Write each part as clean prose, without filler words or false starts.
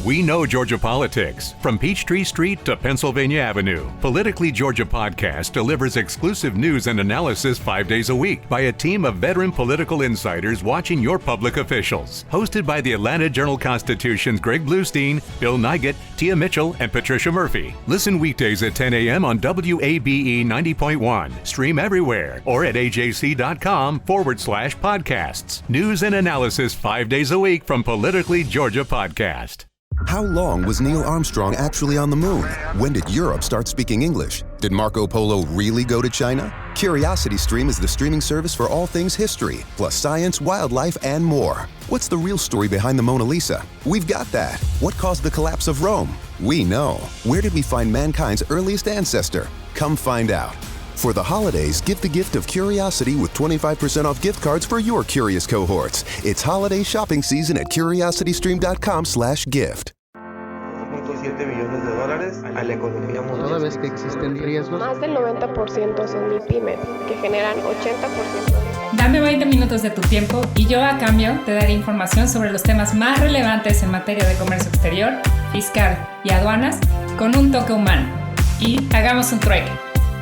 We know Georgia politics. From Peachtree Street to Pennsylvania Avenue, Politically Georgia Podcast delivers exclusive news and analysis 5 days a week by a team of veteran political insiders watching your public officials. Hosted by the Atlanta Journal-Constitution's Greg Bluestein, Bill Nygut, Tia Mitchell, and Patricia Murphy. Listen weekdays at 10 a.m. on WABE 90.1. Stream everywhere or at ajc.com/podcasts. News and analysis 5 days a week from Politically Georgia Podcast. How long was Neil Armstrong actually on the moon? When did Europe start speaking English? Did Marco Polo really go to China? CuriosityStream is the streaming service for all things history, plus science, wildlife, and more. What's the real story behind the Mona Lisa? We've got that. What caused the collapse of Rome? We know. Where did we find mankind's earliest ancestor? Come find out. For the holidays, give the gift of curiosity with 25% off gift cards for your curious cohorts. It's holiday shopping season at curiositystream.com/gift. 1.7 millones de dólares a la economía mundial. Toda vez que existen riesgos. Más del 90% son MIPYMES, que generan 80%. Dame 20 minutos de tu tiempo y yo a cambio te daré información sobre los temas más relevantes en materia de comercio exterior, fiscal y aduanas con un toque humano. Y hagamos un trueque.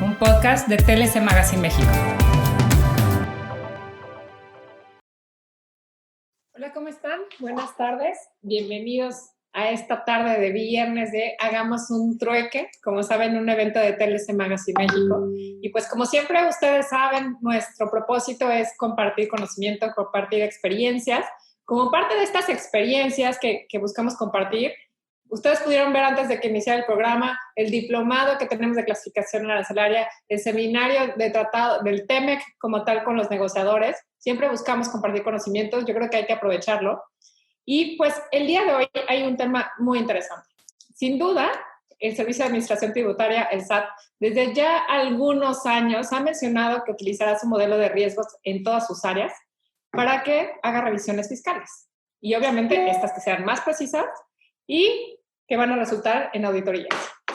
Un podcast de TLC Magazine México. Hola, ¿cómo están? Buenas tardes. Bienvenidos a esta tarde de viernes de Hagamos un trueque. Como saben, un evento de TLC Magazine México. Y pues como siempre ustedes saben, nuestro propósito es compartir conocimiento, compartir experiencias. Como parte de estas experiencias que buscamos compartir, ustedes pudieron ver antes de que iniciara el programa el diplomado que tenemos de clasificación arancelaria, el seminario de tratado del TEMEC como tal con los negociadores. Siempre buscamos compartir conocimientos, yo creo que hay que aprovecharlo. Y pues el día de hoy hay un tema muy interesante. Sin duda, el Servicio de Administración Tributaria, el SAT, desde ya algunos años ha mencionado que utilizará su modelo de riesgos en todas sus áreas para que haga revisiones fiscales. Y obviamente estas que sean más precisas y que van a resultar en auditorías.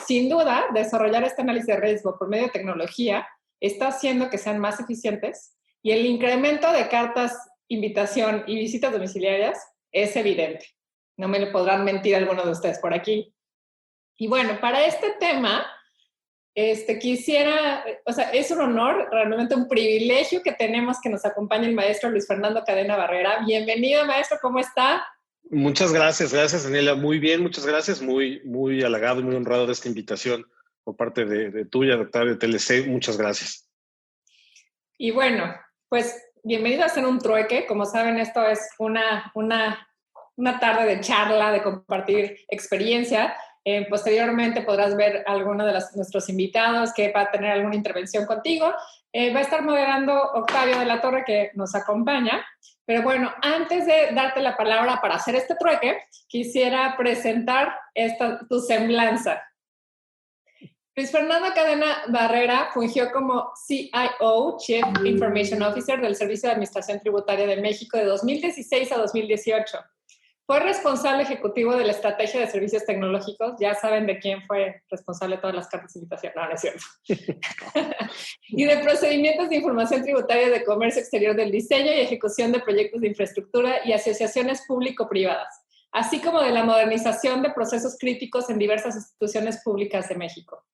Sin duda, desarrollar este análisis de riesgo por medio de tecnología está haciendo que sean más eficientes y el incremento de cartas, invitación y visitas domiciliarias es evidente. No me lo podrán mentir algunos de ustedes por aquí. Y bueno, para este tema, quisiera, es un honor, realmente un privilegio que tenemos que nos acompañe el maestro Luis Fernando Cadena Barrera. Bienvenido, maestro, ¿cómo está? Muchas gracias, Daniela. Muy bien, muchas gracias. Muy halagado y muy honrado de esta invitación por parte de tuya, doctora de TLC. Muchas gracias. Y bueno, pues bienvenido a hacer un trueque. Como saben, esto es una tarde de charla, de compartir experiencia. Posteriormente podrás ver a alguno de nuestros invitados que va a tener alguna intervención contigo. Va a estar moderando Octavio de la Torre, que nos acompaña. Pero bueno, antes de darte la palabra para hacer este trueque, quisiera presentar tu semblanza. Luis Fernando Cadena Barrera fungió como CIO, Chief Information Officer del Servicio de Administración Tributaria de México de 2016 a 2018. Fue responsable ejecutivo de la estrategia de servicios tecnológicos. Ya saben de quién fue responsable de todas las cartas de invitación. No, no es cierto. Y de procedimientos de información tributaria de comercio exterior del diseño y ejecución de proyectos de infraestructura y asociaciones público-privadas, así como de la modernización de procesos críticos en diversas instituciones públicas de México.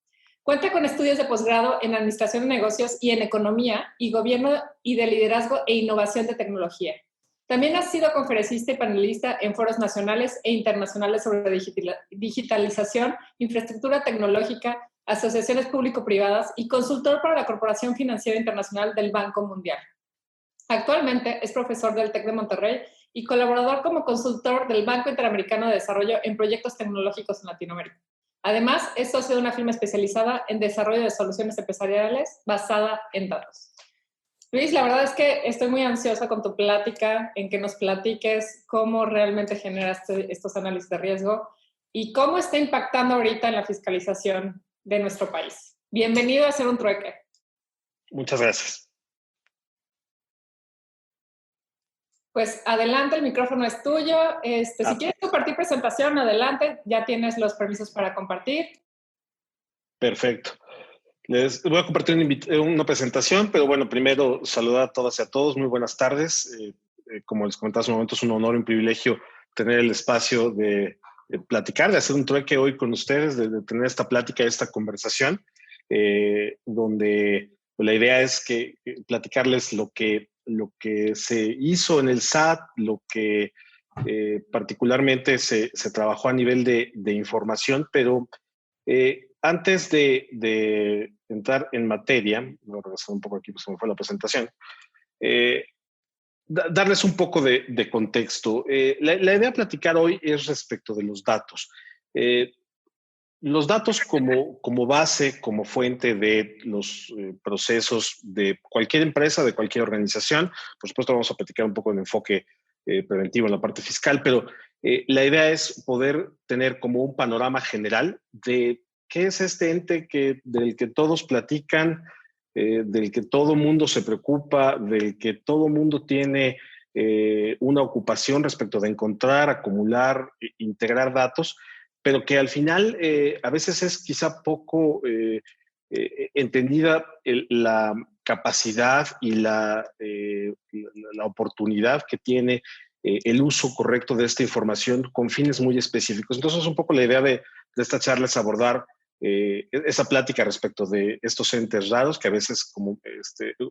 Cuenta con estudios de posgrado en Administración de Negocios y en Economía y Gobierno y de Liderazgo e Innovación de Tecnología. También ha sido conferencista y panelista en foros nacionales e internacionales sobre digitalización, infraestructura tecnológica, asociaciones público-privadas y consultor para la Corporación Financiera Internacional del Banco Mundial. Actualmente es profesor del TEC de Monterrey y colaborador como consultor del Banco Interamericano de Desarrollo en proyectos tecnológicos en Latinoamérica. Además, es socio de una firma especializada en desarrollo de soluciones empresariales basada en datos. Luis, la verdad es que estoy muy ansiosa con tu plática, en que nos platiques cómo realmente generas estos análisis de riesgo y cómo está impactando ahorita en la fiscalización de nuestro país. Bienvenido a Hacer un Trueque. Muchas gracias. Pues adelante, el micrófono es tuyo. Si quieres compartir presentación, adelante. Ya tienes los permisos para compartir. Perfecto. Les voy a compartir una presentación, pero bueno, primero saludar a todas y a todos. Muy buenas tardes. Como les comentaba hace un momento, es un honor y un privilegio tener el espacio de platicar, de hacer un trueque hoy con ustedes, de tener esta plática, esta conversación, donde la idea es que platicarles lo que se hizo en el SAT, lo que particularmente se trabajó a nivel de información, pero antes de entrar en materia, voy a regresar un poco aquí, pues se me fue la presentación, darles un poco de contexto. La idea de platicar hoy es respecto de los datos. Los datos como base, como fuente de los procesos de cualquier empresa, de cualquier organización. Por supuesto, vamos a platicar un poco de enfoque preventivo en la parte fiscal, pero la idea es poder tener como un panorama general de qué es este ente del que todos platican, del que todo mundo se preocupa, del que todo mundo tiene una ocupación respecto de encontrar, acumular, integrar datos, pero que al final a veces es quizá poco entendida la capacidad y la oportunidad que tiene el uso correcto de esta información con fines muy específicos. Entonces, un poco la idea de esta charla es abordar esa plática respecto de estos entes raros, que a veces, como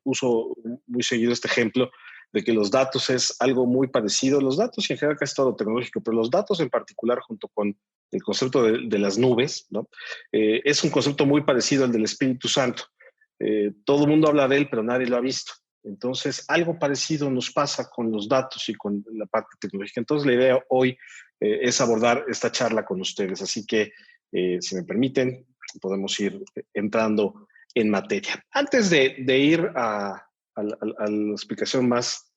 uso muy seguido este ejemplo, de que los datos es algo muy parecido, los datos y en general casi todo tecnológico, pero los datos en particular junto con el concepto de las nubes, ¿no? Es un concepto muy parecido al del Espíritu Santo. Todo el mundo habla de él, pero nadie lo ha visto. Entonces, algo parecido nos pasa con los datos y con la parte tecnológica. Entonces, la idea hoy es abordar esta charla con ustedes. Así que, si me permiten, podemos ir entrando en materia. Antes de ir a la explicación más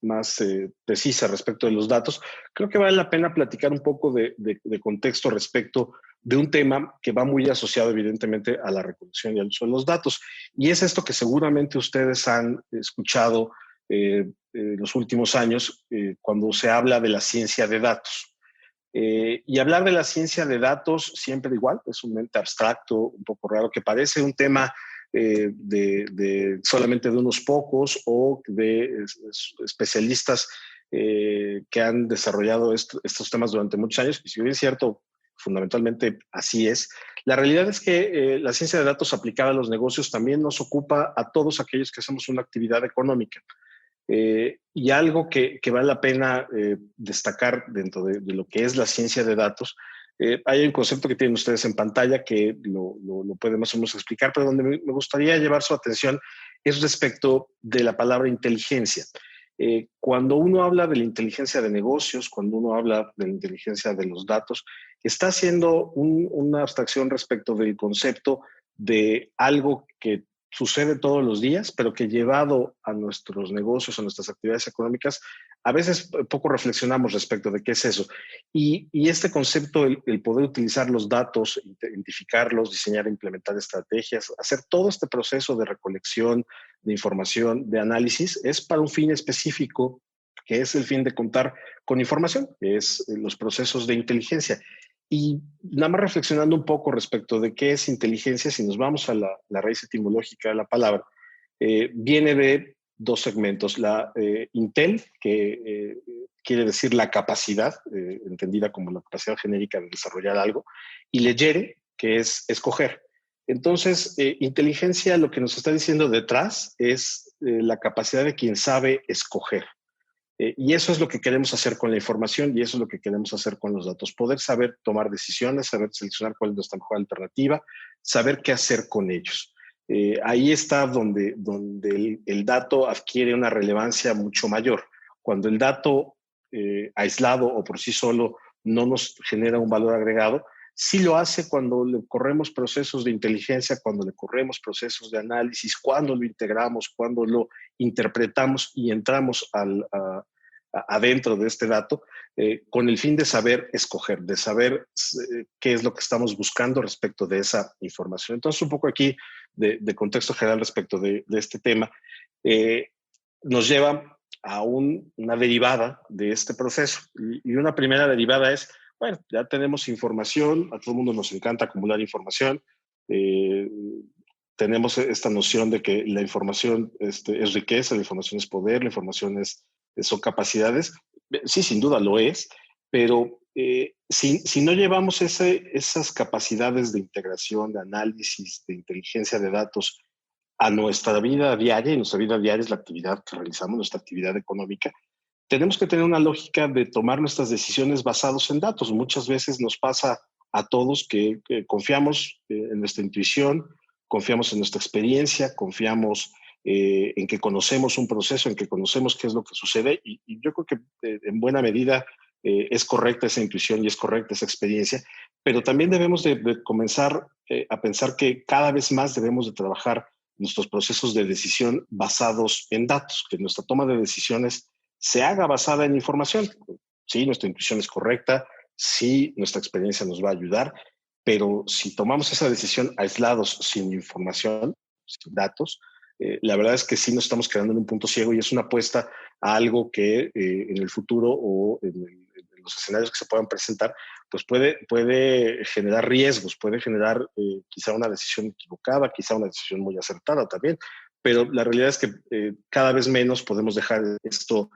precisa respecto de los datos, creo que vale la pena platicar un poco de contexto respecto de un tema que va muy asociado evidentemente a la recolección y al uso de los datos. Y es esto que seguramente ustedes han escuchado en los últimos años cuando se habla de la ciencia de datos. Y hablar de la ciencia de datos siempre igual, es un ente abstracto, un poco raro, que parece un tema solamente de unos pocos o de especialistas que han desarrollado estos temas durante muchos años. Y si bien es cierto, fundamentalmente así es. La realidad es que la ciencia de datos aplicada a los negocios también nos ocupa a todos aquellos que hacemos una actividad económica. Y algo que vale la pena destacar dentro de lo que es la ciencia de datos, hay un concepto que tienen ustedes en pantalla que lo pueden más o menos explicar, pero donde me gustaría llevar su atención es respecto de la palabra inteligencia. Cuando uno habla de la inteligencia de negocios, cuando uno habla de la inteligencia de los datos, está haciendo una abstracción respecto del concepto de algo que sucede todos los días, pero que llevado a nuestros negocios, a nuestras actividades económicas, a veces poco reflexionamos respecto de qué es eso. Y este concepto, el poder utilizar los datos, identificarlos, diseñar e implementar estrategias, hacer todo este proceso de recolección, de información, de análisis, es para un fin específico, que es el fin de contar con información, que es los procesos de inteligencia. Y nada más reflexionando un poco respecto de qué es inteligencia, si nos vamos a la raíz etimológica de la palabra, viene de dos segmentos. La intel, que quiere decir la capacidad, entendida como la capacidad genérica de desarrollar algo, y legere, que es escoger. Entonces, inteligencia lo que nos está diciendo detrás es la capacidad de quien sabe escoger. Y eso es lo que queremos hacer con la información y eso es lo que queremos hacer con los datos. Poder saber tomar decisiones, saber seleccionar cuál es nuestra mejor alternativa, saber qué hacer con ellos. Ahí está donde el dato adquiere una relevancia mucho mayor. Cuando el dato aislado o por sí solo no nos genera un valor agregado, sí lo hace cuando le corremos procesos de inteligencia, cuando le corremos procesos de análisis, cuando lo integramos, cuando lo interpretamos y entramos adentro de este dato con el fin de saber escoger, de saber qué es lo que estamos buscando respecto de esa información. Entonces, un poco aquí de contexto general respecto de este tema, nos lleva a una derivada de este proceso. Y una primera derivada es, bueno, ya tenemos información, a todo el mundo nos encanta acumular información, tenemos esta noción de que la información es riqueza, la información es poder, la información son capacidades. Sí, sin duda lo es, pero si no llevamos esas capacidades de integración, de análisis, de inteligencia de datos a nuestra vida diaria, y nuestra vida diaria es la actividad que realizamos, nuestra actividad económica, tenemos que tener una lógica de tomar nuestras decisiones basados en datos. Muchas veces nos pasa a todos que confiamos en nuestra intuición, confiamos en nuestra experiencia, confiamos en que conocemos un proceso, en que conocemos qué es lo que sucede, y yo creo que en buena medida es correcta esa intuición y es correcta esa experiencia, pero también debemos de comenzar a pensar que cada vez más debemos de trabajar nuestros procesos de decisión basados en datos, que nuestra toma de decisiones se haga basada en información. Sí, nuestra intuición es correcta, sí, nuestra experiencia nos va a ayudar, pero si tomamos esa decisión aislados, sin información, sin datos, la verdad es que sí nos estamos quedando en un punto ciego y es una apuesta a algo que en el futuro o en los escenarios que se puedan presentar, pues puede generar riesgos, puede generar quizá una decisión equivocada, quizá una decisión muy acertada también, pero la realidad es que cada vez menos podemos dejar esto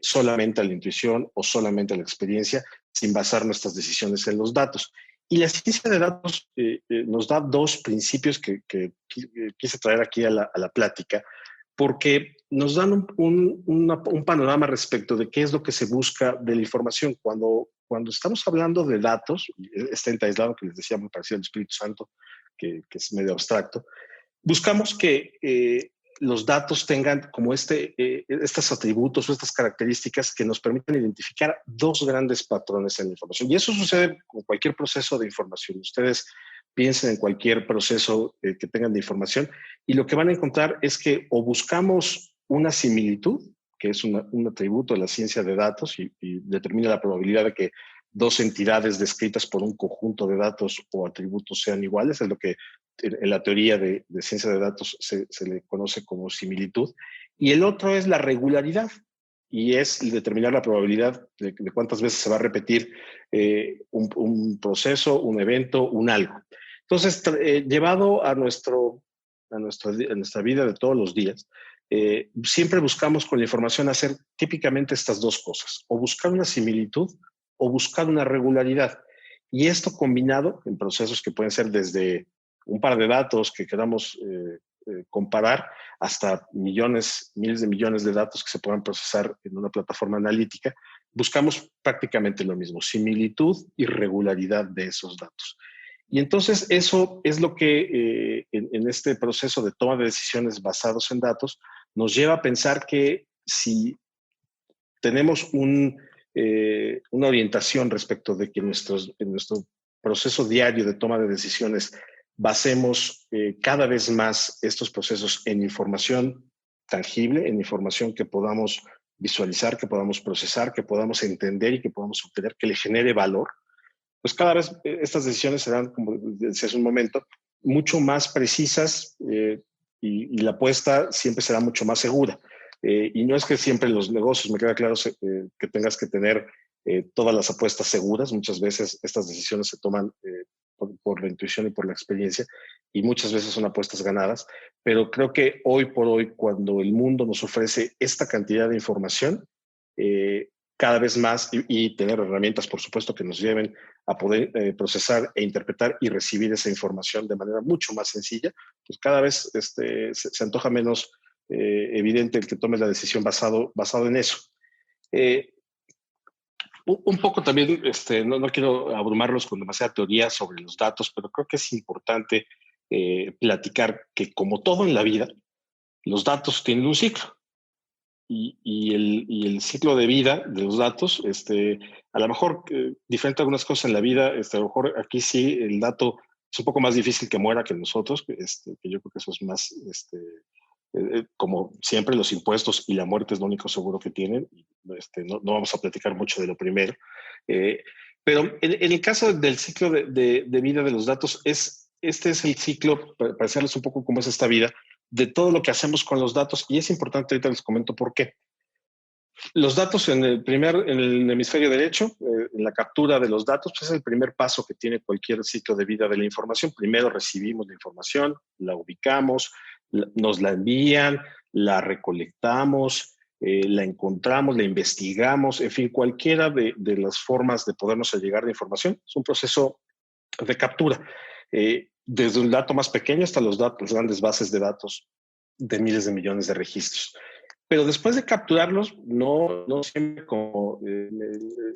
solamente a la intuición o solamente a la experiencia, sin basar nuestras decisiones en los datos. Y la ciencia de datos nos da dos principios que quise traer aquí a la plática, porque nos dan un panorama respecto de qué es lo que se busca de la información. Cuando estamos hablando de datos, este ente aislado que les decía muy parecido al Espíritu Santo, que es medio abstracto, buscamos que los datos tengan como estos atributos o estas características que nos permiten identificar dos grandes patrones en la información. Y eso sucede con cualquier proceso de información. Ustedes piensen en cualquier proceso que tengan de información y lo que van a encontrar es que o buscamos una similitud, que es un atributo de la ciencia de datos y determina la probabilidad de que dos entidades descritas por un conjunto de datos o atributos sean iguales, es lo que en la teoría de ciencia de datos se le conoce como similitud, y el otro es la regularidad, y es determinar la probabilidad de cuántas veces se va a repetir un proceso, un evento, un algo. Entonces, llevado a nuestra vida de todos los días, siempre buscamos con la información hacer típicamente estas dos cosas, o buscar una similitud o buscar una regularidad. Y esto combinado en procesos que pueden ser desde un par de datos que queramos comparar hasta miles de millones de datos que se puedan procesar en una plataforma analítica, buscamos prácticamente lo mismo, similitud y regularidad de esos datos. Y entonces eso es lo que en este proceso de toma de decisiones basados en datos nos lleva a pensar que si tenemos una orientación respecto de que en nuestro proceso diario de toma de decisiones basemos cada vez más estos procesos en información tangible, en información que podamos visualizar, que podamos procesar, que podamos entender y que podamos obtener, que le genere valor, pues cada vez estas decisiones serán, como decía hace un momento, mucho más precisas y la apuesta siempre será mucho más segura. Y no es que siempre en los negocios, me queda claro que tengas que tener todas las apuestas seguras. Muchas veces estas decisiones se toman por la intuición y por la experiencia y muchas veces son apuestas ganadas. Pero creo que hoy por hoy, cuando el mundo nos ofrece esta cantidad de información, cada vez más y tener herramientas, por supuesto, que nos lleven a poder procesar e interpretar y recibir esa información de manera mucho más sencilla, pues cada vez se antoja menos evidente el que tomes la decisión basado en eso. Un poco también, no quiero abrumarlos con demasiada teoría sobre los datos, pero creo que es importante platicar que, como todo en la vida, los datos tienen un ciclo. Y el ciclo de vida de los datos, a lo mejor diferente a algunas cosas en la vida, a lo mejor aquí sí el dato es un poco más difícil que muera que nosotros, que yo creo que eso es más, como siempre, los impuestos y la muerte es lo único seguro que tienen. No vamos a platicar mucho de lo primero. Pero en el caso del ciclo de vida de los datos, este es el ciclo, para decirles un poco cómo es esta vida, de todo lo que hacemos con los datos, y es importante, ahorita les comento por qué. Los datos en el hemisferio derecho, en la captura de los datos, pues es el primer paso que tiene cualquier ciclo de vida de la información. Primero recibimos la información, la ubicamos, nos la envían, la recolectamos, la encontramos, la investigamos, en fin, cualquiera de las formas de podernos llegar de información. Es un proceso de captura, desde un dato más pequeño hasta las grandes bases de datos de miles de millones de registros. Pero después de capturarlos, no siempre como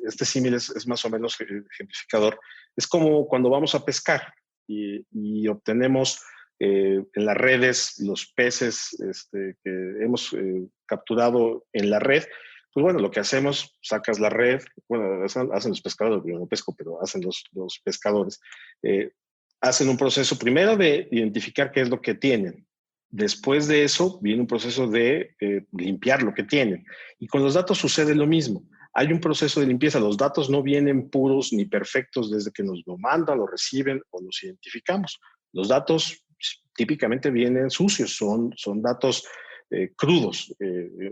este símil es más o menos ejemplificador. Es como cuando vamos a pescar y obtenemos en las redes los peces que hemos capturado en la red. Pues bueno, lo que hacemos, sacas la red, bueno, hacen los pescadores, yo no pesco, pero hacen los pescadores. Hacen un proceso primero de identificar qué es lo que tienen. Después de eso viene un proceso de limpiar lo que tienen. Y con los datos sucede lo mismo. Hay un proceso de limpieza. Los datos no vienen puros ni perfectos desde que nos lo mandan, lo reciben o los identificamos. Los datos típicamente vienen sucios, son datos crudos,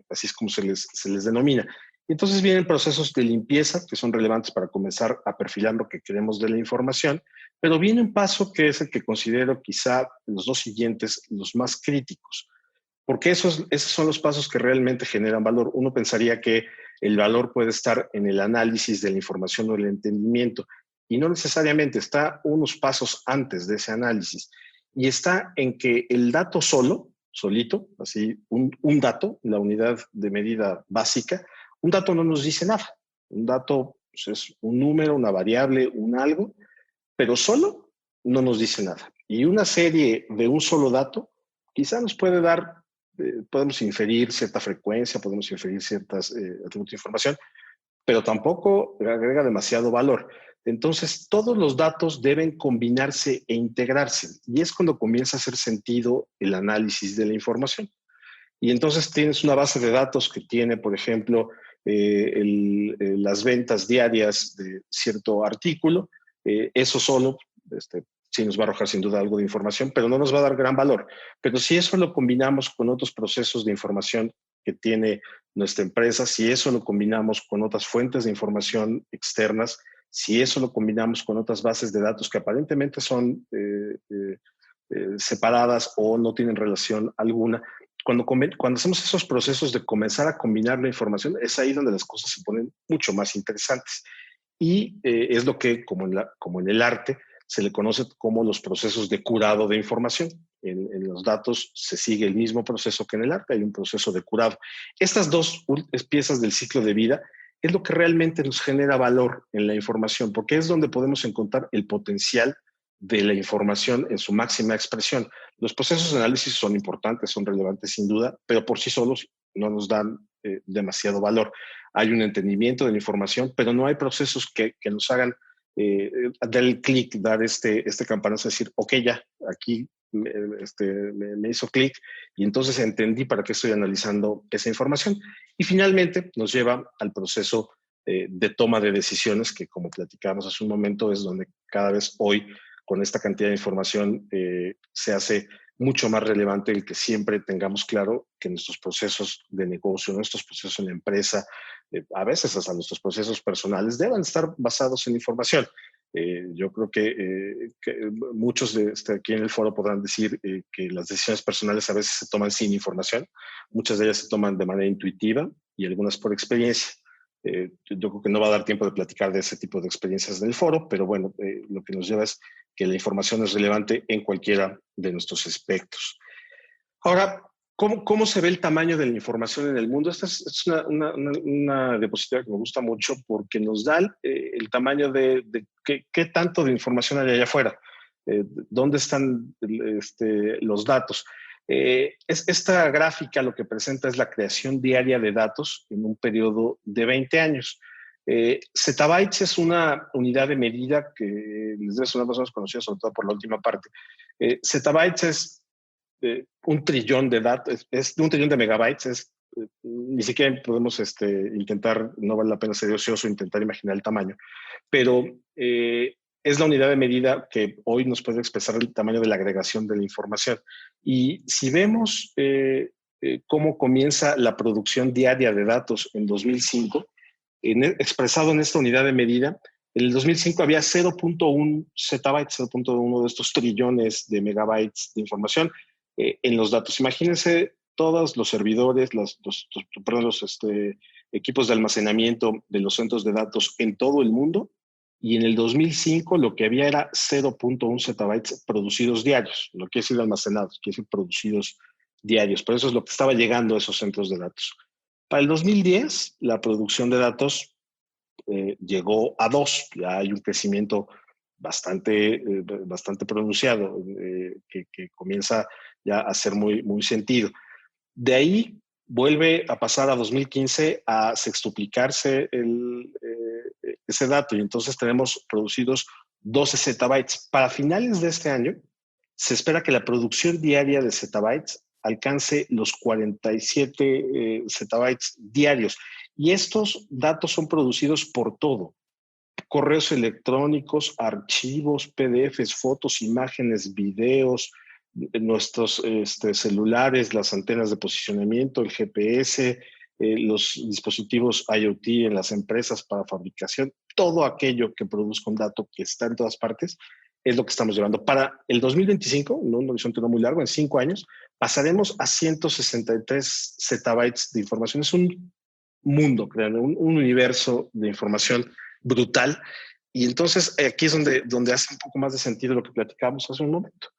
así es como se les denomina. Y entonces vienen procesos de limpieza que son relevantes para comenzar a perfilar lo que queremos de la información, pero viene un paso que es el que considero quizá los dos siguientes, los más críticos, porque esos son los pasos que realmente generan valor. Uno pensaría que el valor puede estar en el análisis de la información o el entendimiento, y no necesariamente, está unos pasos antes de ese análisis, y está en que el dato solito, así, un dato, la unidad de medida básica, un dato no nos dice nada. Un dato pues, es un número, una variable, un algo, pero solo no nos dice nada. Y una serie de un solo dato quizá nos puede dar, podemos inferir cierta frecuencia, podemos inferir ciertas atributos de información, pero tampoco agrega demasiado valor. Entonces, todos los datos deben combinarse e integrarse. Y es cuando comienza a hacer sentido el análisis de la información. Y entonces tienes una base de datos que tiene, por ejemplo, las ventas diarias de cierto artículo. Eso solo sí nos va a arrojar sin duda algo de información, pero no nos va a dar gran valor. Pero si eso lo combinamos con otros procesos de información que tiene nuestra empresa, si eso lo combinamos con otras fuentes de información externas, si eso lo combinamos con otras bases de datos que aparentemente son separadas o no tienen relación alguna, cuando hacemos esos procesos de comenzar a combinar la información, es ahí donde las cosas se ponen mucho más interesantes. Y es lo que, como en el arte, se le conoce como los procesos de curado de información. En los datos se sigue el mismo proceso que en el arte, hay un proceso de curado. Estas dos piezas del ciclo de vida es lo que realmente nos genera valor en la información, porque es donde podemos encontrar el potencial de la información en su máxima expresión. Los procesos de análisis son importantes, son relevantes sin duda, pero por sí solos no nos dan demasiado valor. Hay un entendimiento de la información, pero no hay procesos que nos hagan dar el clic, dar este campanazo, decir, ok, ya, aquí me hizo clic y entonces entendí para qué estoy analizando esa información. Y finalmente nos lleva al proceso de toma de decisiones, que como platicábamos hace un momento, es donde cada vez hoy, con esta cantidad de información, se hace mucho más relevante el que siempre tengamos claro que nuestros procesos de negocio, nuestros procesos en la empresa, a veces hasta nuestros procesos personales, deben estar basados en información. Yo creo que muchos de aquí en el foro podrán decir que las decisiones personales a veces se toman sin información, muchas de ellas se toman de manera intuitiva y algunas por experiencia. Yo creo que no va a dar tiempo de platicar de ese tipo de experiencias en el foro, pero bueno, lo que nos lleva es que la información es relevante en cualquiera de nuestros aspectos. Ahora, ¿cómo se ve el tamaño de la información en el mundo? Esta es una diapositiva que me gusta mucho porque nos da el tamaño de qué tanto de información hay allá afuera, dónde están los datos. Esta gráfica lo que presenta es la creación diaria de datos en un periodo de 20 años. Zettabytes es una unidad de medida que les debe sonar más o menos conocida, sobre todo por la última parte. Zettabytes es un trillón de datos, es un trillón de megabytes, ni siquiera podemos intentar, no vale la pena ser ocioso, intentar imaginar el tamaño, pero es la unidad de medida que hoy nos puede expresar el tamaño de la agregación de la información. Y si vemos cómo comienza la producción diaria de datos en 2005, expresado en esta unidad de medida, en el 2005 había 0.1 zettabytes, 0.1 de estos trillones de megabytes de información en los datos. Imagínense todos los servidores, los equipos de almacenamiento de los centros de datos en todo el mundo, y en el 2005 lo que había era 0.1 zettabytes producidos diarios. No quiere decir almacenados, quiere decir producidos diarios. Por eso es lo que estaba llegando a esos centros de datos. Para el 2010, la producción de datos llegó a 2. Ya hay un crecimiento bastante pronunciado que comienza ya a hacer muy sentido. De ahí vuelve a pasar a 2015 a sextuplicarse ese dato, y entonces tenemos producidos 12 zettabytes. Para finales de este año se espera que la producción diaria de zettabytes alcance los 47 zettabytes diarios, y estos datos son producidos por todo: correos electrónicos, archivos, PDFs, fotos, imágenes, videos, nuestros celulares, las antenas de posicionamiento, el GPS, los dispositivos IoT en las empresas para fabricación, todo aquello que produzca un dato que está en todas partes, es lo que estamos llevando. Para el 2025, no un horizonte no muy largo, en 5 años, pasaremos a 163 zettabytes de información. Es un mundo, crean, un universo de información brutal. Y entonces aquí es donde hace un poco más de sentido lo que platicábamos hace un momento.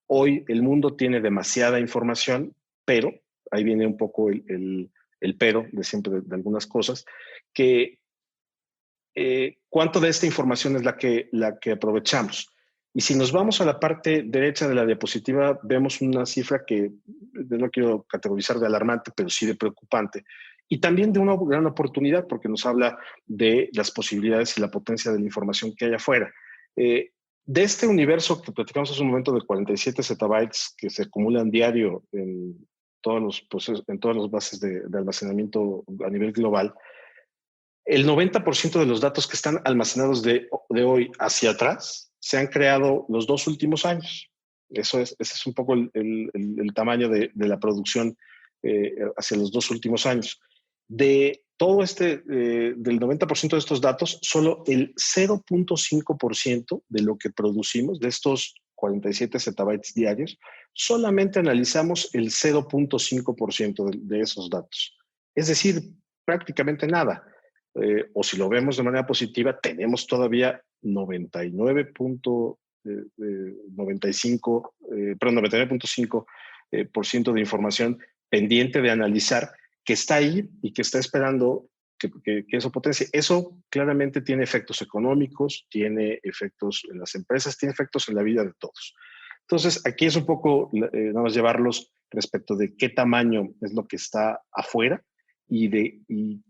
Hoy el mundo tiene demasiada información, pero ahí viene un poco el pero de siempre de algunas cosas, que cuánto de esta información es la que aprovechamos. Y si nos vamos a la parte derecha de la diapositiva, vemos una cifra que no quiero categorizar de alarmante, pero sí de preocupante. Y también de una gran oportunidad, porque nos habla de las posibilidades y la potencia de la información que hay afuera. De este universo que platicamos hace un momento de 47 zettabytes que se acumulan diario en todos los procesos, en todas las bases de almacenamiento a nivel global, el 90% de los datos que están almacenados de hoy hacia atrás se han creado los 2 últimos años. Ese es un poco el tamaño de la producción hacia los 2 últimos años. De todo del 90% de estos datos, solo el 0.5% de lo que producimos, de estos 47 zettabytes diarios, solamente analizamos el 0.5% de esos datos. Es decir, prácticamente nada. O si lo vemos de manera positiva, tenemos todavía 99.5% de información pendiente de analizar, que está ahí y que está esperando que eso potencie. Eso claramente tiene efectos económicos, tiene efectos en las empresas, tiene efectos en la vida de todos. Entonces, aquí es un poco nada más llevarlos respecto de qué tamaño es lo que está afuera y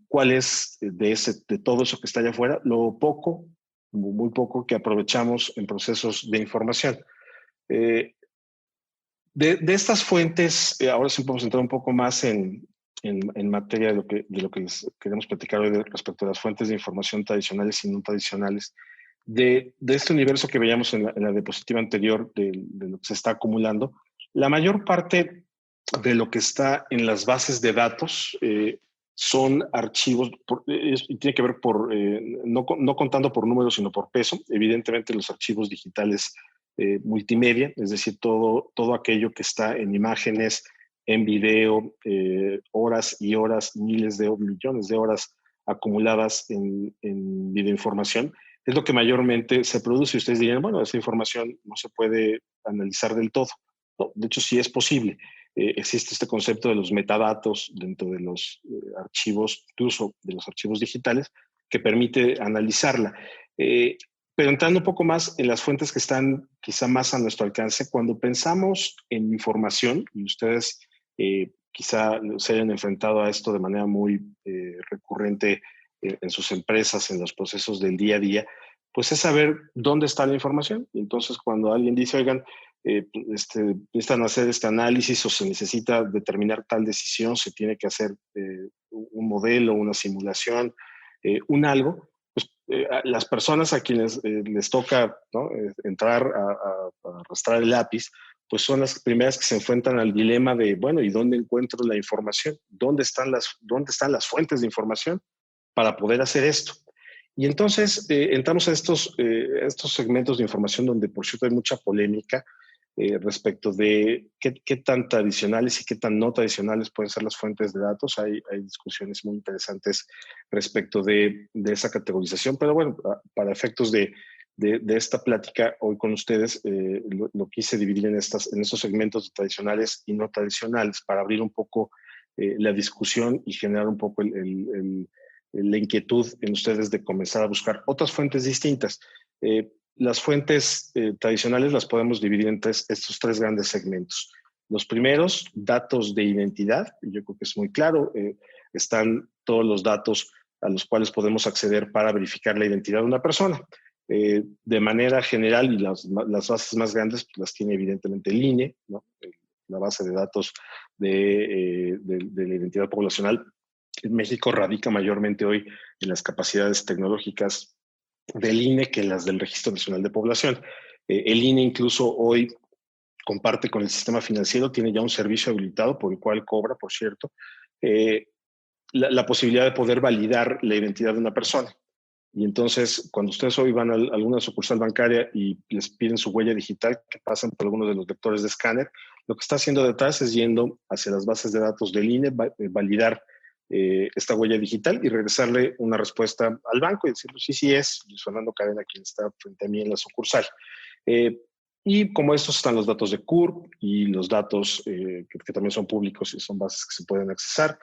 cuál es de todo eso que está allá afuera, lo poco, muy poco que aprovechamos en procesos de información. De estas fuentes, ahora sí podemos entrar un poco más en materia de lo que les queremos platicar hoy respecto a las fuentes de información tradicionales y no tradicionales, de este universo que veíamos en la diapositiva anterior de lo que se está acumulando. La mayor parte de lo que está en las bases de datos son archivos, y tiene que ver no contando por números, sino por peso. Evidentemente los archivos digitales multimedia, es decir, todo aquello que está en imágenes, en video, horas y horas, millones de horas acumuladas en videoinformación, es lo que mayormente se produce. Y ustedes dirían, bueno, esa información no se puede analizar del todo. No, de hecho, sí es posible. Existe este concepto de los metadatos dentro de los archivos, incluso de los archivos digitales, que permite analizarla. Pero entrando un poco más en las fuentes que están quizá más a nuestro alcance, cuando pensamos en información, y ustedes quizá se hayan enfrentado a esto de manera muy recurrente en sus empresas, en los procesos del día a día, pues es saber dónde está la información. Y entonces cuando alguien dice, oigan, necesitan hacer este análisis o se necesita determinar tal decisión, se tiene que hacer un modelo, una simulación, un algo, pues las personas a quienes les toca, ¿no?, entrar a arrastrar el lápiz, pues son las primeras que se enfrentan al dilema de, bueno, ¿y dónde encuentro la información? ¿Dónde están las fuentes de información para poder hacer esto? Y entonces entramos a estos segmentos de información donde, por cierto, hay mucha polémica. respecto de qué tan tradicionales y qué tan no tradicionales pueden ser las fuentes de datos. Hay discusiones muy interesantes respecto de esa categorización, pero bueno, para efectos de esta plática hoy con ustedes, lo quise dividir en estos segmentos tradicionales y no tradicionales para abrir un poco la discusión y generar un poco la inquietud en ustedes de comenzar a buscar otras fuentes distintas. Las fuentes tradicionales las podemos dividir en estos tres grandes segmentos. Los primeros, datos de identidad, yo creo que es muy claro, están todos los datos a los cuales podemos acceder para verificar la identidad de una persona. De manera general, y las bases más grandes pues, las tiene evidentemente el INE, ¿no? La base de datos de la identidad poblacional. En México radica mayormente hoy en las capacidades tecnológicas del INE que las del Registro Nacional de Población. El INE incluso hoy comparte con el sistema financiero, tiene ya un servicio habilitado por el cual cobra, por cierto, la posibilidad de poder validar la identidad de una persona. Y entonces, cuando ustedes hoy van a alguna sucursal bancaria y les piden su huella digital, que pasan por algunos de los lectores de escáner, lo que está haciendo detrás es yendo hacia las bases de datos del INE, validar esta huella digital y regresarle una respuesta al banco y decirle sí es, Luis Fernando Cadena, quien está frente a mí en la sucursal. Y como estos están los datos de CURP y los datos que también son públicos y son bases que se pueden accesar,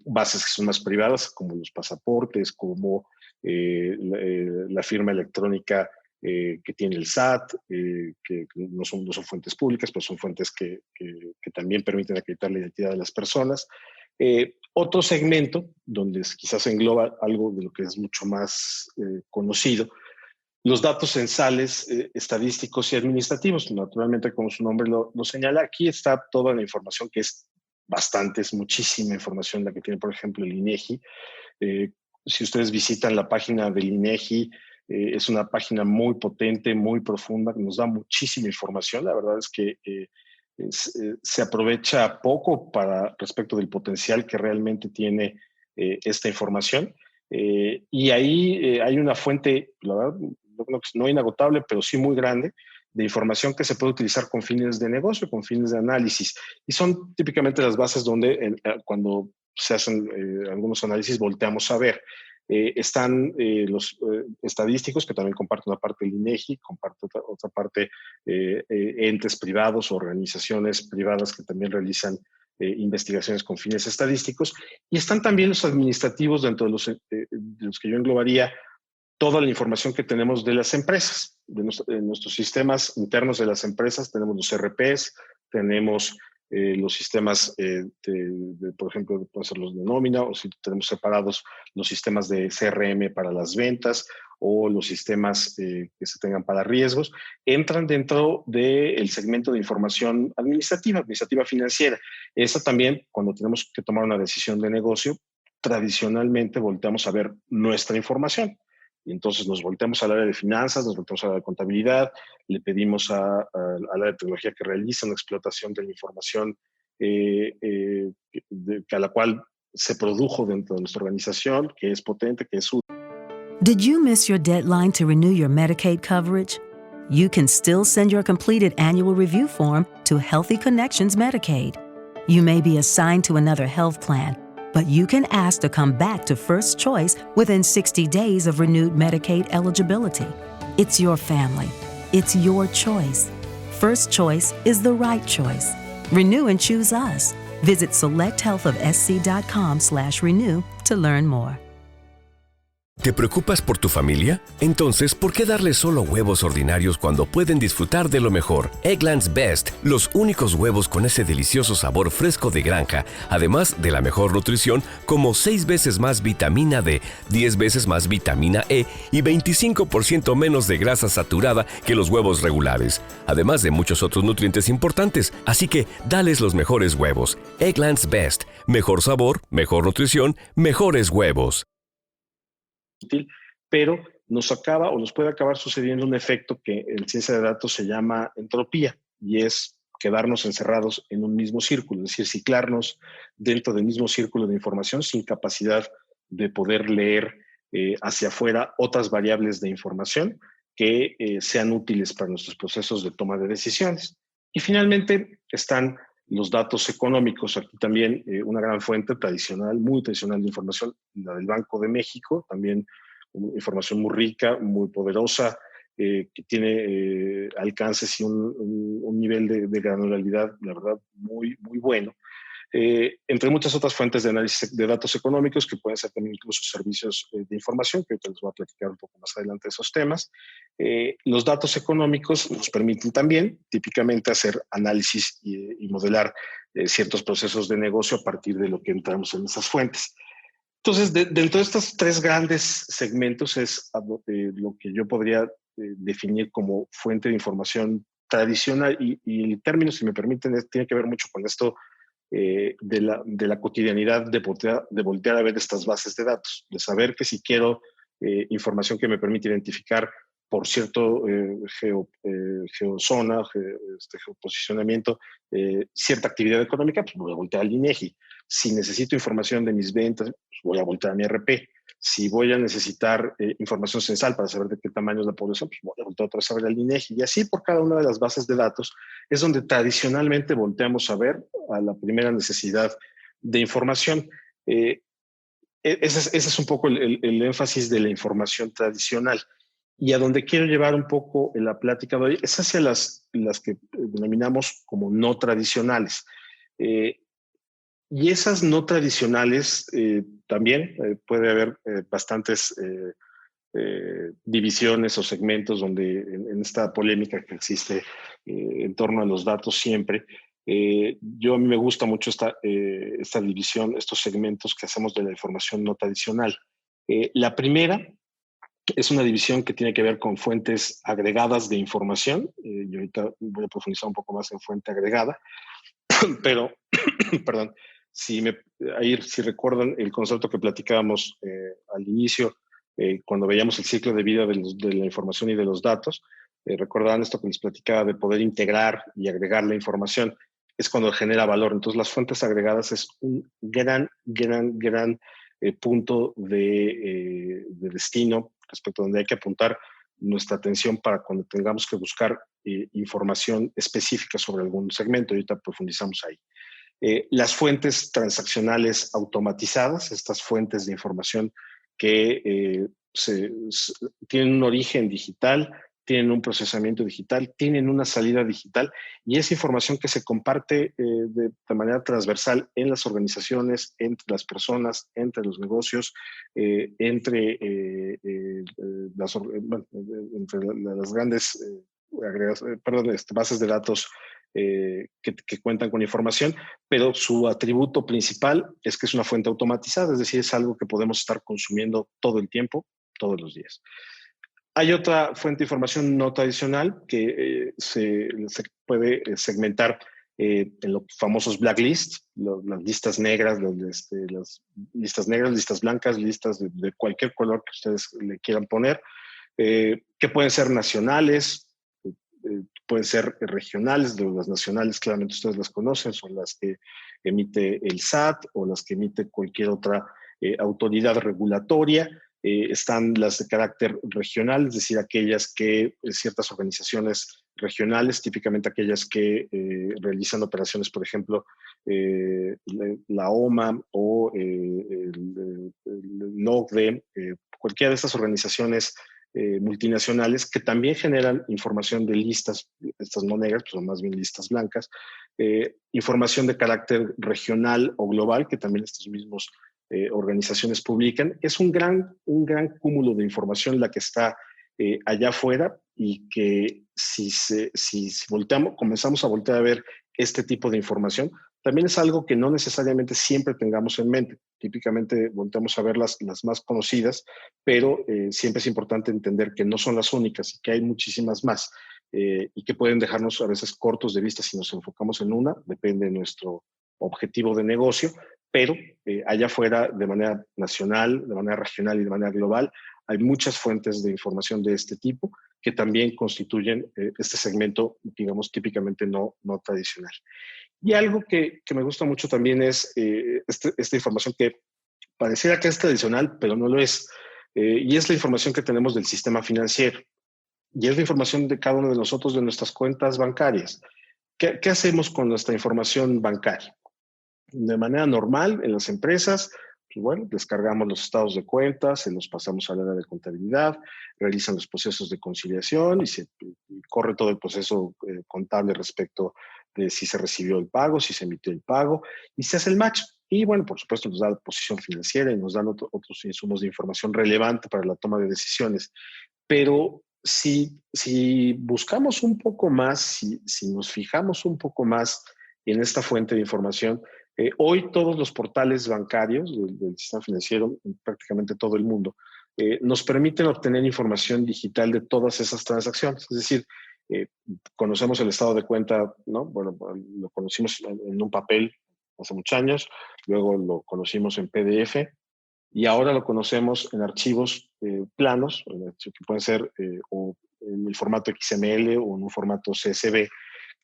bases que son más privadas, como los pasaportes, como la firma electrónica que tiene el SAT, que no son fuentes públicas, pero son fuentes que también permiten acreditar la identidad de las personas. Otro segmento, donde quizás engloba algo de lo que es mucho más conocido, los datos censales, estadísticos y administrativos. Naturalmente, como su nombre lo señala, aquí está toda la información que es bastante, es muchísima información la que tiene, por ejemplo, el INEGI. Si ustedes visitan la página del INEGI, es una página muy potente, muy profunda, que nos da muchísima información. La verdad es que se aprovecha poco respecto del potencial que realmente tiene esta información. Y ahí hay una fuente, la verdad, no inagotable, pero sí muy grande, de información que se puede utilizar con fines de negocio, con fines de análisis. Y son típicamente las bases donde cuando se hacen algunos análisis volteamos a ver. Están los estadísticos, que también comparten una parte del INEGI, comparten otra parte entes privados, organizaciones privadas que también realizan investigaciones con fines estadísticos. Y están también los administrativos, dentro de los que yo englobaría toda la información que tenemos de las empresas, de nuestros sistemas internos de las empresas. Tenemos los RPs, tenemos los sistemas, por ejemplo, pueden ser los de nómina, o si tenemos separados los sistemas de CRM para las ventas o los sistemas que se tengan para riesgos, entran dentro del segmento de información administrativa financiera. Esa también, cuando tenemos que tomar una decisión de negocio, tradicionalmente volteamos a ver nuestra información. Y entonces nos volteamos al área de finanzas, nos volteamos al área de contabilidad, le pedimos al área de tecnología que realice una explotación de la información a la cual se produjo dentro de nuestra organización, que es potente, que es útil. Did you miss your deadline to renew your Medicaid coverage? You can still send your completed annual review form to Healthy Connections Medicaid. You may be assigned to another health plan, but you can ask to come back to First Choice within 60 days of renewed Medicaid eligibility. It's your family. It's your choice. First Choice is the right choice. Renew and choose us. Visit selecthealthofsc.com/renew to learn more. ¿Te preocupas por tu familia? Entonces, ¿por qué darles solo huevos ordinarios cuando pueden disfrutar de lo mejor? Eggland's Best, los únicos huevos con ese delicioso sabor fresco de granja, además de la mejor nutrición, como 6 veces más vitamina D, 10 veces más vitamina E y 25% menos de grasa saturada que los huevos regulares, además de muchos otros nutrientes importantes. Así que, dales los mejores huevos. Eggland's Best, mejor sabor, mejor nutrición, mejores huevos. Pero nos puede acabar sucediendo un efecto que en ciencia de datos se llama entropía, y es quedarnos encerrados en un mismo círculo, es decir, ciclarnos dentro del mismo círculo de información sin capacidad de poder leer hacia afuera otras variables de información que sean útiles para nuestros procesos de toma de decisiones. Y finalmente están los datos económicos. Aquí también una gran fuente tradicional, muy tradicional de información, la del Banco de México, también información muy rica, muy poderosa, que tiene alcances y un nivel de granularidad, la verdad, muy, muy bueno. Entre muchas otras fuentes de análisis de datos económicos, que pueden ser también incluso servicios de información, que ahorita les voy a platicar un poco más adelante de esos temas. Los datos económicos nos permiten también, típicamente, hacer análisis y modelar ciertos procesos de negocio a partir de lo que entramos en esas fuentes. Entonces, dentro de estos tres grandes segmentos es lo que yo podría definir como fuente de información tradicional, y el término, si me permiten, tiene que ver mucho con esto de la cotidianidad de voltear a ver estas bases de datos, de saber que si quiero información que me permite identificar por cierto geozona, geoposicionamiento, cierta actividad económica, pues voy a voltear al INEGI. Si necesito información de mis ventas, pues voy a voltear a mi RP. Si voy a necesitar información censal para saber de qué tamaño es la población, pues voy a voltear otra vez a ver al INEGI. Y así por cada una de las bases de datos es donde tradicionalmente volteamos a ver a la primera necesidad de información. Ese es un poco el énfasis de la información tradicional. Y a donde quiero llevar un poco en la plática de hoy es hacia las que denominamos como no tradicionales. Y esas no tradicionales también puede haber bastantes divisiones o segmentos donde en esta polémica que existe en torno a los datos siempre, a mí me gusta mucho esta división, estos segmentos que hacemos de la información no tradicional. La primera es una división que tiene que ver con fuentes agregadas de información. Y ahorita voy a profundizar un poco más en fuente agregada, pero, perdón, si recuerdan el concepto que platicábamos al inicio, cuando veíamos el ciclo de vida de la información y de los datos, recordaban esto que les platicaba de poder integrar y agregar la información, es cuando genera valor. Entonces, las fuentes agregadas es un gran punto de destino respecto a donde hay que apuntar nuestra atención para cuando tengamos que buscar información específica sobre algún segmento. Ahorita profundizamos ahí. Las fuentes transaccionales automatizadas, estas fuentes de información que tienen un origen digital, tienen un procesamiento digital, tienen una salida digital, y es información que se comparte de manera transversal en las organizaciones, entre las personas, entre los negocios, entre las grandes bases de datos que cuentan con información, pero su atributo principal es que es una fuente automatizada, es decir, es algo que podemos estar consumiendo todo el tiempo, todos los días. Hay otra fuente de información no tradicional que se puede segmentar en los famosos blacklists, las listas negras, las listas negras, listas blancas, listas de cualquier color que ustedes le quieran poner, que pueden ser nacionales, pueden ser regionales. Las nacionales claramente ustedes las conocen, son las que emite el SAT o las que emite cualquier otra autoridad regulatoria. Están las de carácter regional, es decir, aquellas que ciertas organizaciones regionales, típicamente aquellas que realizan operaciones, por ejemplo, la OMA o el OCDE, cualquiera de estas organizaciones multinacionales que también generan información de listas, estas no negras, pues son más bien listas blancas, información de carácter regional o global que también estos mismos organizaciones publican. Es un gran cúmulo de información la que está allá afuera, y que si comenzamos a voltear a ver este tipo de información, también es algo que no necesariamente siempre tengamos en mente. Típicamente volteamos a ver las más conocidas, pero siempre es importante entender que no son las únicas y que hay muchísimas más, y que pueden dejarnos a veces cortos de vista si nos enfocamos en una, depende de nuestro objetivo de negocio, pero allá afuera, de manera nacional, de manera regional y de manera global, hay muchas fuentes de información de este tipo que también constituyen este segmento, digamos, típicamente no tradicional. Y algo que me gusta mucho también es esta información que pareciera que es tradicional, pero no lo es, y es la información que tenemos del sistema financiero. y es la información de cada uno de nosotros, de nuestras cuentas bancarias. ¿Qué hacemos con nuestra información bancaria? De manera normal, en las empresas, pues bueno, descargamos los estados de cuentas, se los pasamos al área de contabilidad, realizan los procesos de conciliación y corre todo el proceso contable respecto de si se recibió el pago, si se emitió el pago, y se hace el match. Y bueno, por supuesto, nos da la posición financiera y nos dan otros insumos de información relevante para la toma de decisiones. Pero si buscamos un poco más, si nos fijamos un poco más en esta fuente de información, hoy todos los portales bancarios del sistema financiero, en prácticamente todo el mundo, nos permiten obtener información digital de todas esas transacciones. Es decir, conocemos el estado de cuenta, ¿no? Bueno, lo conocimos en un papel hace muchos años, luego lo conocimos en PDF, y ahora lo conocemos en archivos planos, que pueden ser o en el formato XML o en un formato CSV,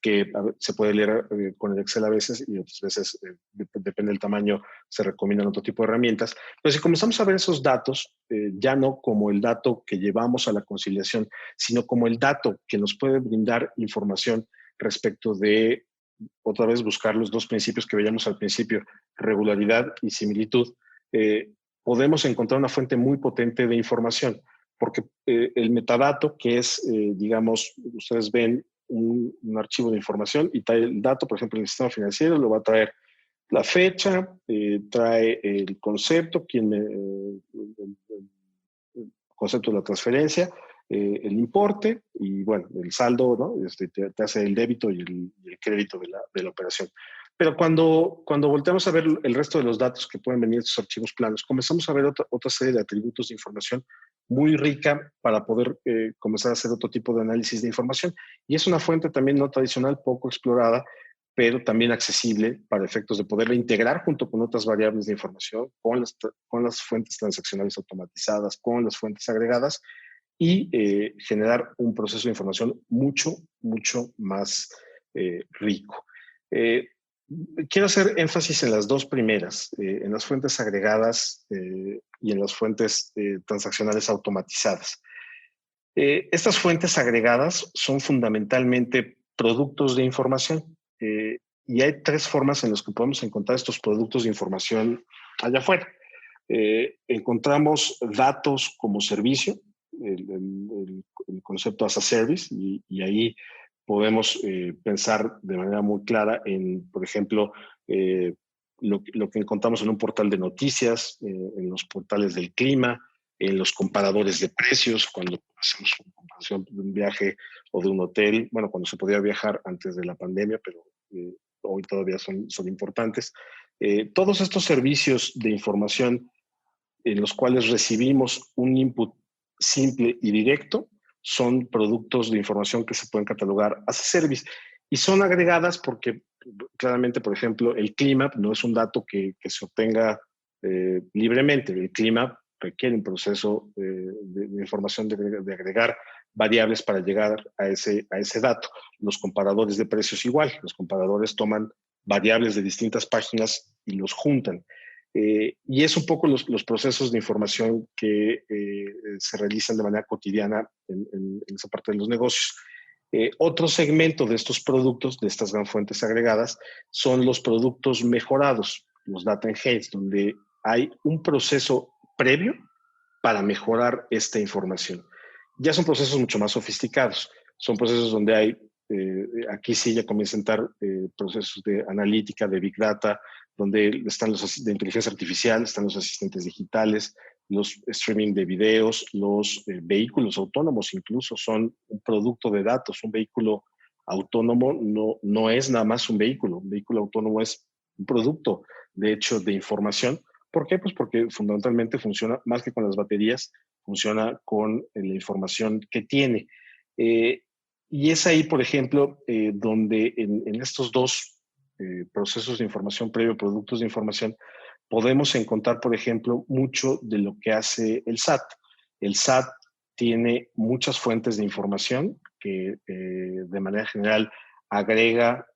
que se puede leer con el Excel a veces y otras veces, depende del tamaño, se recomiendan otro tipo de herramientas. Pero si comenzamos a ver esos datos, ya no como el dato que llevamos a la conciliación, sino como el dato que nos puede brindar información respecto de, otra vez, buscar los dos principios que veíamos al principio, regularidad y similitud, podemos encontrar una fuente muy potente de información, porque el metadato, que es, digamos, ustedes ven un archivo de información y trae el dato, por ejemplo, en el sistema financiero, lo va a traer la fecha, trae el concepto, el concepto de la transferencia, el importe y, bueno, el saldo, ¿no? Te hace el débito y el crédito de la operación. Pero cuando volteamos a ver el resto de los datos que pueden venir de estos archivos planos, comenzamos a ver otra serie de atributos de información muy rica para poder comenzar a hacer otro tipo de análisis de información. Y es una fuente también no tradicional, poco explorada, pero también accesible para efectos de poderla integrar junto con otras variables de información, con las fuentes transaccionales automatizadas, con las fuentes agregadas, y generar un proceso de información mucho, mucho más rico. Quiero hacer énfasis en las dos primeras, en las fuentes agregadas y en las fuentes transaccionales automatizadas. Estas fuentes agregadas son fundamentalmente productos de información y hay tres formas en las que podemos encontrar estos productos de información allá afuera. Encontramos datos como servicio, el concepto as a service, y ahí podemos pensar de manera muy clara en, por ejemplo, lo que encontramos en un portal de noticias, en los portales del clima, en los comparadores de precios, cuando hacemos una comparación de un viaje o de un hotel, bueno, cuando se podía viajar antes de la pandemia, pero hoy todavía son importantes. Todos estos servicios de información en los cuales recibimos un input simple y directo son productos de información que se pueden catalogar as a service y son agregadas porque claramente, por ejemplo, el clima no es un dato que se obtenga libremente. El clima requiere un proceso de información de agregar variables para llegar a ese dato. Los comparadores de precios igual. Los comparadores toman variables de distintas páginas y los juntan. Y es un poco los procesos de información que se realizan de manera cotidiana en esa parte de los negocios. Otro segmento de estos productos, de estas gran fuentes agregadas, son los productos mejorados, los data enhanced, donde hay un proceso previo para mejorar esta información. Ya son procesos mucho más sofisticados, son procesos donde hay, aquí sí ya comienzan a entrar procesos de analítica, de big data, donde están los de inteligencia artificial, están los asistentes digitales, los streaming de videos, los vehículos autónomos incluso son un producto de datos. Un vehículo autónomo no es nada más un vehículo autónomo es un producto, de hecho, de información. ¿Por qué? Pues porque fundamentalmente funciona más que con las baterías, funciona con la información que tiene. Y es ahí, por ejemplo, donde en estos dos procesos de información previo, productos de información, podemos encontrar, por ejemplo, mucho de lo que hace el SAT. El SAT tiene muchas fuentes de información que de manera general agrega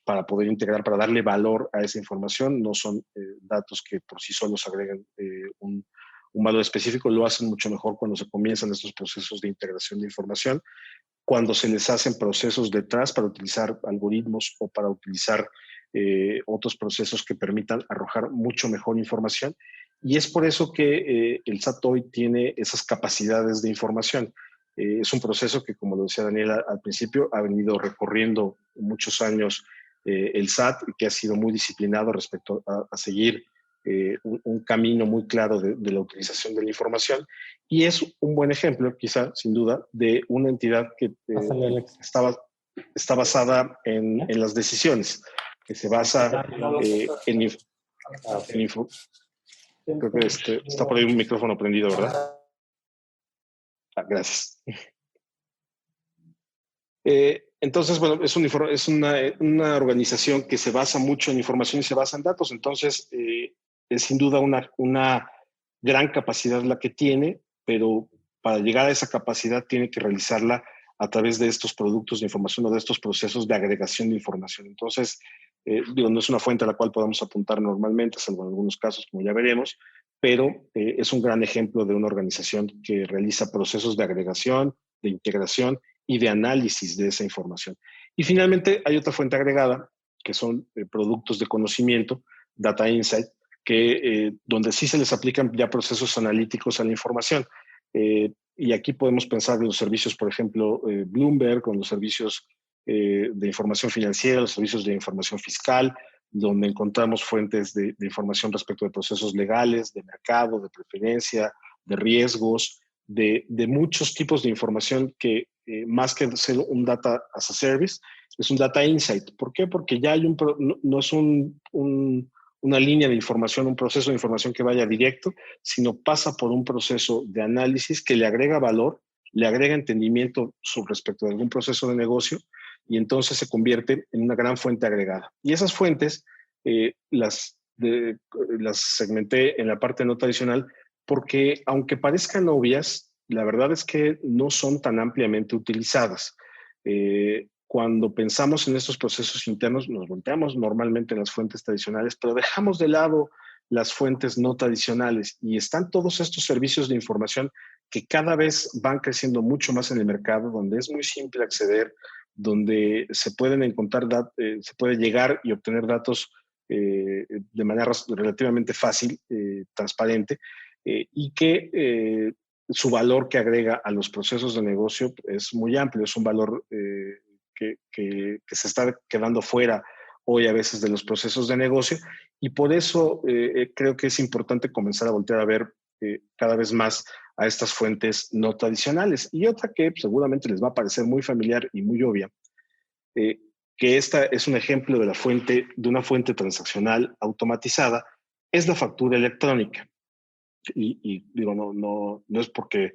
para poder integrar, para darle valor a esa información. No son datos que por sí solos agregan un valor específico, lo hacen mucho mejor cuando se comienzan estos procesos de integración de información, cuando se les hacen procesos detrás para utilizar algoritmos o para utilizar otros procesos que permitan arrojar mucho mejor información. Y es por eso que el SAT hoy tiene esas capacidades de información. Es un proceso que, como lo decía Daniela al principio, ha venido recorriendo muchos años el SAT, que ha sido muy disciplinado respecto a seguir un camino muy claro de la utilización de la información. Y es un buen ejemplo, quizá, sin duda, de una entidad que está basada en las decisiones, que se basa en creo que está por ahí un micrófono prendido, ¿verdad? Gracias. Entonces, bueno, es una organización que se basa mucho en información y se basa en datos. Entonces, es sin duda una gran capacidad la que tiene, pero para llegar a esa capacidad tiene que realizarla a través de estos productos de información o de estos procesos de agregación de información. Entonces, no es una fuente a la cual podamos apuntar normalmente, salvo en algunos casos, como ya veremos, pero es un gran ejemplo de una organización que realiza procesos de agregación, de integración y de análisis de esa información. Y finalmente hay otra fuente agregada, que son productos de conocimiento, Data Insight, donde sí se les aplican ya procesos analíticos a la información. Y aquí podemos pensar en los servicios, por ejemplo, Bloomberg, con los servicios de información financiera, los servicios de información fiscal, donde encontramos fuentes de información respecto de procesos legales, de mercado, de preferencia, de riesgos, de muchos tipos de información que más que ser un data as a service, es un data insight. ¿Por qué? Porque ya hay no es una línea de información, un proceso de información que vaya directo, sino pasa por un proceso de análisis que le agrega valor, le agrega entendimiento respecto de algún proceso de negocio y entonces se convierte en una gran fuente agregada. Y esas fuentes las segmenté en la parte no tradicional porque, aunque parezcan obvias, la verdad es que no son tan ampliamente utilizadas. Cuando pensamos en estos procesos internos, nos volteamos normalmente en las fuentes tradicionales, pero dejamos de lado las fuentes no tradicionales y están todos estos servicios de información que cada vez van creciendo mucho más en el mercado, donde es muy simple acceder, donde se pueden encontrar, se puede llegar y obtener datos de manera relativamente fácil, transparente, y que su valor que agrega a los procesos de negocio es muy amplio, es un valor que se está quedando fuera hoy a veces de los procesos de negocio y por eso creo que es importante comenzar a voltear a ver cada vez más a estas fuentes no tradicionales. Y otra que seguramente les va a parecer muy familiar y muy obvia, que esta es un ejemplo de una fuente transaccional automatizada, es la factura electrónica. Y digo, no es porque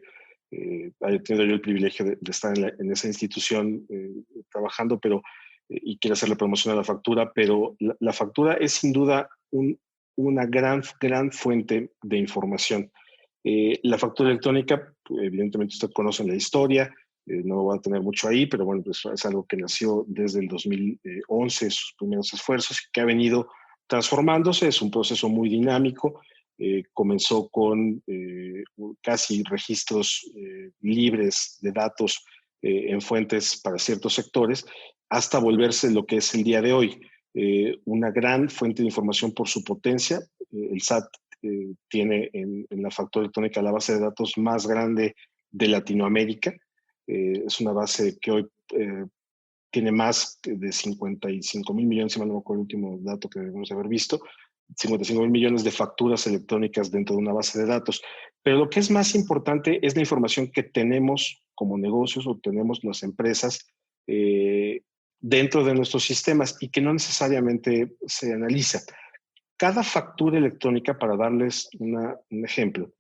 haya tenido yo el privilegio de estar en esa institución trabajando, y quiero hacerle promoción a la factura, pero la factura es sin duda una gran fuente de información. La factura electrónica, evidentemente usted conoce la historia, no va a tener mucho ahí, pero bueno, pues es algo que nació desde el 2011, sus primeros esfuerzos, que ha venido transformándose, es un proceso muy dinámico. Comenzó con casi registros libres de datos en fuentes para ciertos sectores, hasta volverse lo que es el día de hoy, una gran fuente de información por su potencia. El SAT tiene en la factura electrónica la base de datos más grande de Latinoamérica. Es una base que hoy tiene más de 55,000 millones, si mal no me acuerdo el último dato que debemos haber visto, 55,000 millones de facturas electrónicas dentro de una base de datos. Pero lo que es más importante es la información que tenemos como negocios o tenemos las empresas dentro de nuestros sistemas y que no necesariamente se analiza. Cada factura electrónica, para darles un ejemplo,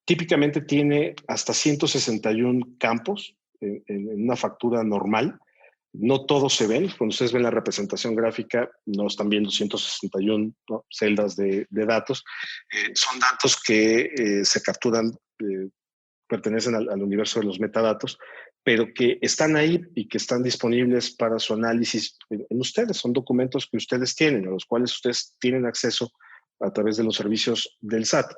típicamente tiene hasta 161 campos en una factura normal. No todos se ven. Cuando ustedes ven la representación gráfica, no están viendo 161 celdas de datos. Son datos que se capturan, pertenecen al universo de los metadatos, pero que están ahí y que están disponibles para su análisis en ustedes. Son documentos que ustedes tienen, a los cuales ustedes tienen acceso a través de los servicios del SAT.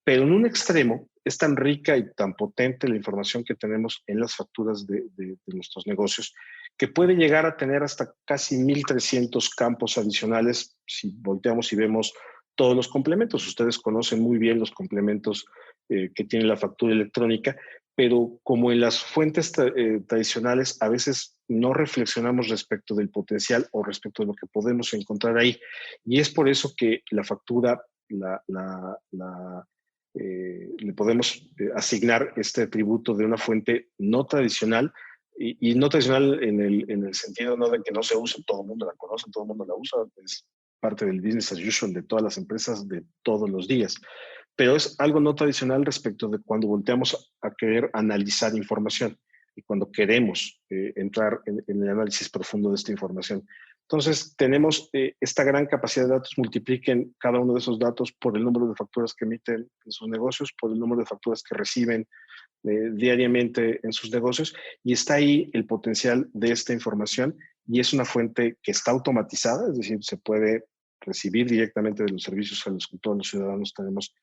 Pero en un extremo es tan rica y tan potente la información que tenemos en las facturas de nuestros negocios que puede llegar a tener hasta casi 1,300 campos adicionales si volteamos y vemos todos los complementos. Ustedes conocen muy bien los complementos que tiene la factura electrónica, pero como en las fuentes tradicionales a veces no reflexionamos respecto del potencial o respecto de lo que podemos encontrar ahí. Y es por eso que la factura le podemos asignar este atributo de una fuente no tradicional, y no tradicional en el sentido no de que no se use, todo el mundo la conoce, todo el mundo la usa, es parte del business as usual de todas las empresas de todos los días. Pero es algo no tradicional respecto de cuando volteamos a querer analizar información y cuando queremos entrar en el análisis profundo de esta información. Entonces, tenemos esta gran capacidad de datos. Multipliquen cada uno de esos datos por el número de facturas que emiten en sus negocios, por el número de facturas que reciben diariamente en sus negocios, y está ahí el potencial de esta información, y es una fuente que está automatizada, es decir, se puede recibir directamente de los servicios a los que todos los ciudadanos tenemos,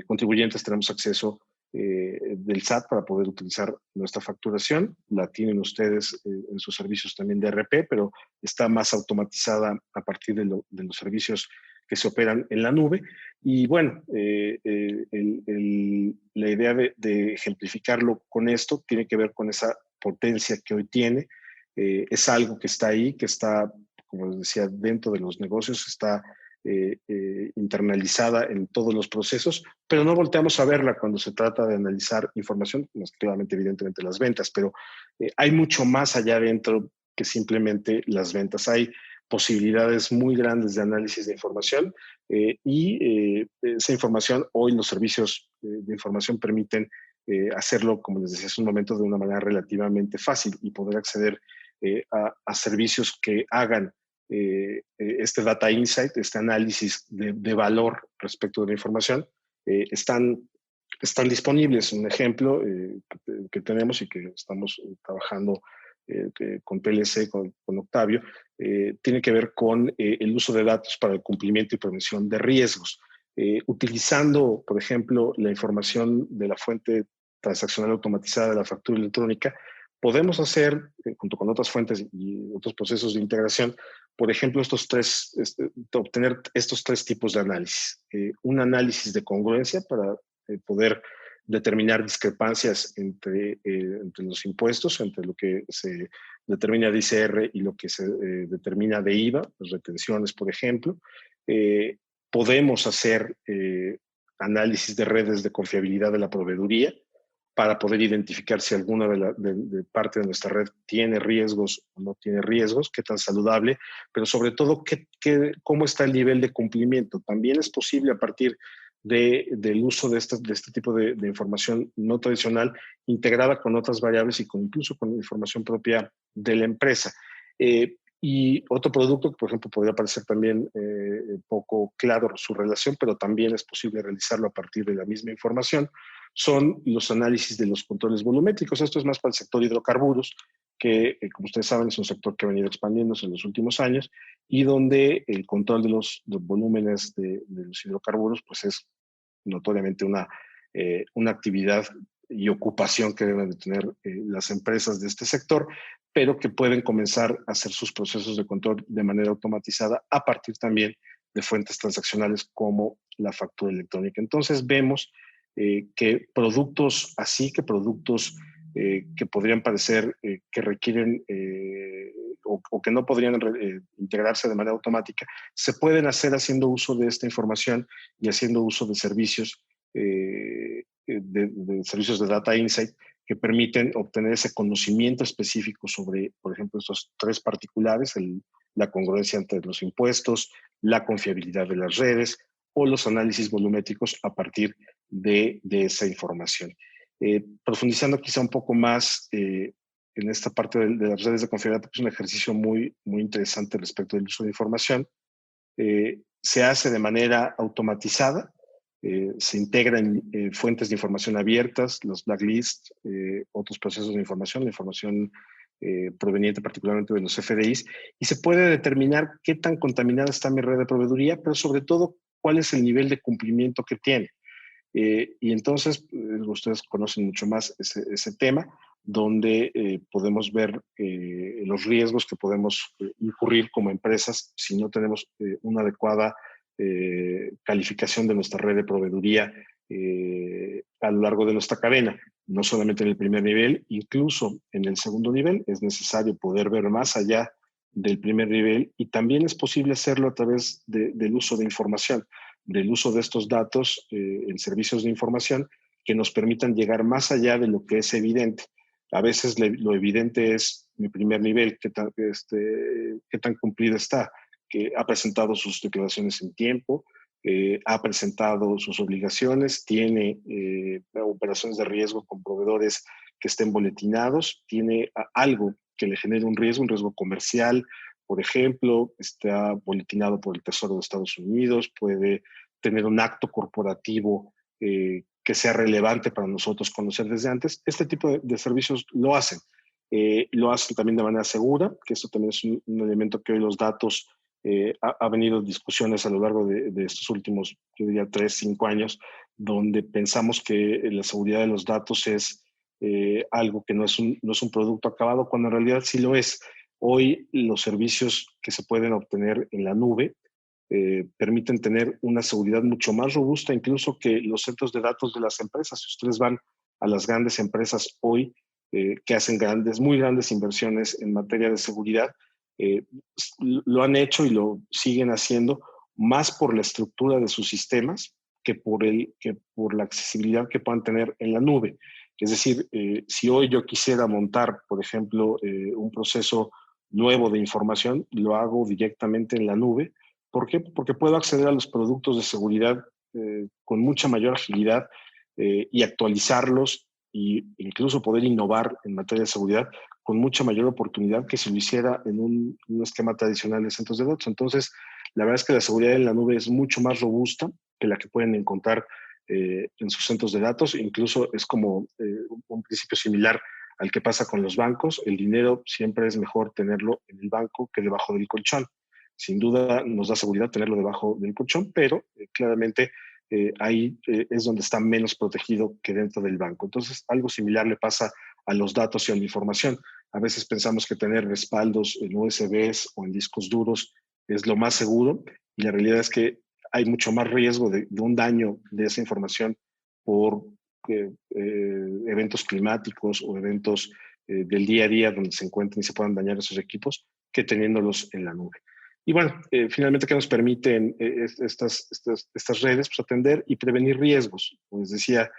contribuyentes tenemos acceso del SAT para poder utilizar nuestra facturación. La tienen ustedes en sus servicios también de ERP, pero está más automatizada a partir de los servicios que se operan en la nube. Y bueno, la idea de ejemplificarlo con esto tiene que ver con esa potencia que hoy tiene. Es algo que está ahí, que está, como les decía, dentro de los negocios, está internalizada en todos los procesos, pero no volteamos a verla cuando se trata de analizar información, más claramente, evidentemente, las ventas, pero hay mucho más allá dentro que simplemente las ventas. Hay posibilidades muy grandes de análisis de información y esa información, hoy los servicios de información permiten hacerlo, como les decía hace un momento, de una manera relativamente fácil y poder acceder a servicios que hagan este data insight, este análisis de valor respecto de la información, están disponibles. Un ejemplo que tenemos y que estamos trabajando con PLC, con Octavio, tiene que ver con el uso de datos para el cumplimiento y prevención de riesgos. Utilizando, por ejemplo, la información de la fuente transaccional automatizada de la factura electrónica, podemos hacer, junto con otras fuentes y otros procesos de integración, por ejemplo, obtener estos tres tipos de análisis. Un análisis de congruencia para poder determinar discrepancias entre los impuestos, entre lo que se determina de ICR y lo que se determina de IVA, las retenciones, por ejemplo. Podemos hacer análisis de redes de confiabilidad de la proveeduría para poder identificar si alguna de parte de nuestra red tiene riesgos o no tiene riesgos, qué tan saludable, pero sobre todo cómo está el nivel de cumplimiento. También es posible a partir del uso de este tipo de información no tradicional, integrada con otras variables y incluso con información propia de la empresa. Y otro producto que, por ejemplo, podría parecer también poco claro su relación, pero también es posible realizarlo a partir de la misma información, son los análisis de los controles volumétricos. Esto es más para el sector hidrocarburos, que, como ustedes saben, es un sector que ha venido expandiéndose en los últimos años y donde el control de los volúmenes de los hidrocarburos pues es notoriamente una actividad y ocupación que deben de tener las empresas de este sector, pero que pueden comenzar a hacer sus procesos de control de manera automatizada a partir también de fuentes transaccionales como la factura electrónica. Entonces vemos que productos que podrían parecer que requieren o que no podrían integrarse de manera automática, se pueden hacer haciendo uso de esta información y haciendo uso de servicios de servicios de Data Insight que permiten obtener ese conocimiento específico sobre, por ejemplo, estos tres particulares, la congruencia entre los impuestos, la confiabilidad de las redes o los análisis volumétricos a partir de esa información. Profundizando quizá un poco más en esta parte de las redes de confiabilidad, que es un ejercicio muy, muy interesante respecto del uso de información. Se hace de manera automatizada, se integran fuentes de información abiertas, los blacklists, otros procesos de información, la información proveniente particularmente de los FDIs, y se puede determinar qué tan contaminada está mi red de proveeduría, pero sobre todo cuál es el nivel de cumplimiento que tiene. Y entonces, ustedes conocen mucho más ese tema, donde podemos ver los riesgos que podemos incurrir como empresas si no tenemos una adecuada calificación de nuestra red de proveeduría a lo largo de nuestra cadena. No solamente en el primer nivel, incluso en el segundo nivel es necesario poder ver más allá del primer nivel, y también es posible hacerlo a través del uso de información, del uso de estos datos en servicios de información que nos permitan llegar más allá de lo que es evidente. A veces lo evidente es mi primer nivel, qué tan cumplido está, que ha presentado sus declaraciones en tiempo, ha presentado sus obligaciones, tiene operaciones de riesgo con proveedores que estén boletinados, tiene algo que le genere un riesgo comercial, por ejemplo, está boletinado por el Tesoro de Estados Unidos, puede tener un acto corporativo que sea relevante para nosotros conocer desde antes. Este tipo de servicios lo hacen también de manera segura, que esto también es un elemento que hoy los datos ha venido discusiones a lo largo de estos últimos, yo diría, 3, 5 años, donde pensamos que la seguridad de los datos es algo que no es un producto acabado, cuando en realidad sí lo es. Hoy los servicios que se pueden obtener en la nube permiten tener una seguridad mucho más robusta incluso que los centros de datos de las empresas. Si ustedes van a las grandes empresas hoy que hacen muy grandes inversiones en materia de seguridad, lo han hecho y lo siguen haciendo más por la estructura de sus sistemas que por la accesibilidad que puedan tener en la nube. Es decir, si hoy yo quisiera montar, por ejemplo, un proceso nuevo de información, lo hago directamente en la nube. ¿Por qué? Porque puedo acceder a los productos de seguridad con mucha mayor agilidad y actualizarlos e incluso poder innovar en materia de seguridad con mucha mayor oportunidad que si lo hiciera en un esquema tradicional de centros de datos. Entonces, la verdad es que la seguridad en la nube es mucho más robusta que la que pueden encontrar en sus centros de datos. Incluso es como un principio similar al que pasa con los bancos. El dinero siempre es mejor tenerlo en el banco que debajo del colchón. Sin duda nos da seguridad tenerlo debajo del colchón, pero claramente ahí es donde está menos protegido que dentro del banco. Entonces, algo similar le pasa a los datos y a la información. A veces pensamos que tener respaldos en USBs o en discos duros es lo más seguro, y la realidad es que hay mucho más riesgo de un daño de esa información por eventos climáticos o eventos del día a día donde se encuentren y se puedan dañar esos equipos que teniéndolos en la nube. Y bueno, finalmente, ¿qué nos permiten estas redes? Pues atender y prevenir riesgos. Como les decía,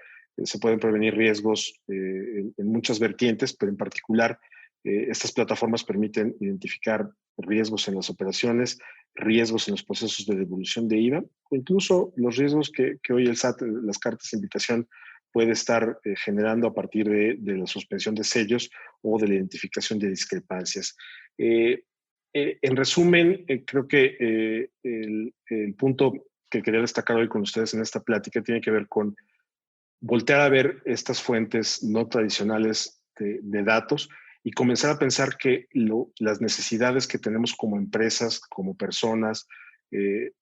se pueden prevenir riesgos en muchas vertientes, pero en particular estas plataformas permiten identificar riesgos en las operaciones, riesgos en los procesos de devolución de IVA, o incluso los riesgos que hoy el SAT, las cartas de invitación, puede estar generando a partir de la suspensión de sellos o de la identificación de discrepancias. En resumen, creo que el punto que quería destacar hoy con ustedes en esta plática tiene que ver con voltear a ver estas fuentes no tradicionales de datos y comenzar a pensar que las necesidades que tenemos como empresas, como personas,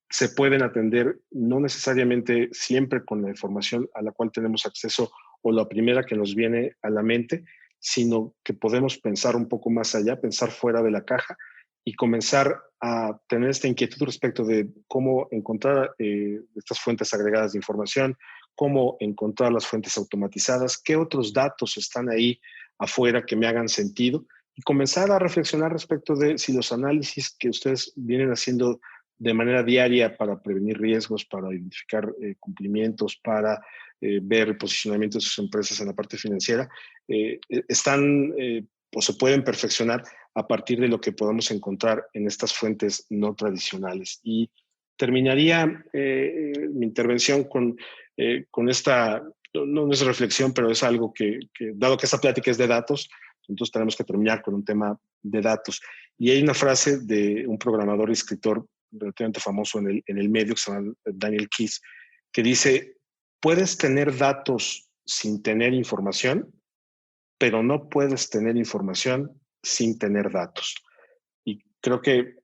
se pueden atender no necesariamente siempre con la información a la cual tenemos acceso o la primera que nos viene a la mente, sino que podemos pensar un poco más allá, pensar fuera de la caja y comenzar a tener esta inquietud respecto de cómo encontrar estas fuentes agregadas de información, cómo encontrar las fuentes automatizadas, qué otros datos están ahí afuera que me hagan sentido, y comenzar a reflexionar respecto de si los análisis que ustedes vienen haciendo de manera diaria para prevenir riesgos, para identificar cumplimientos, para ver el posicionamiento de sus empresas en la parte financiera, están o se pueden perfeccionar a partir de lo que podamos encontrar en estas fuentes no tradicionales. Y terminaría mi intervención con esta, no es reflexión, pero es algo que, dado que esta plática es de datos, entonces tenemos que terminar con un tema de datos. Y hay una frase de un programador y escritor relativamente famoso en el medio, que se llama Daniel Keys, que dice: puedes tener datos sin tener información, pero no puedes tener información sin tener datos. Y creo que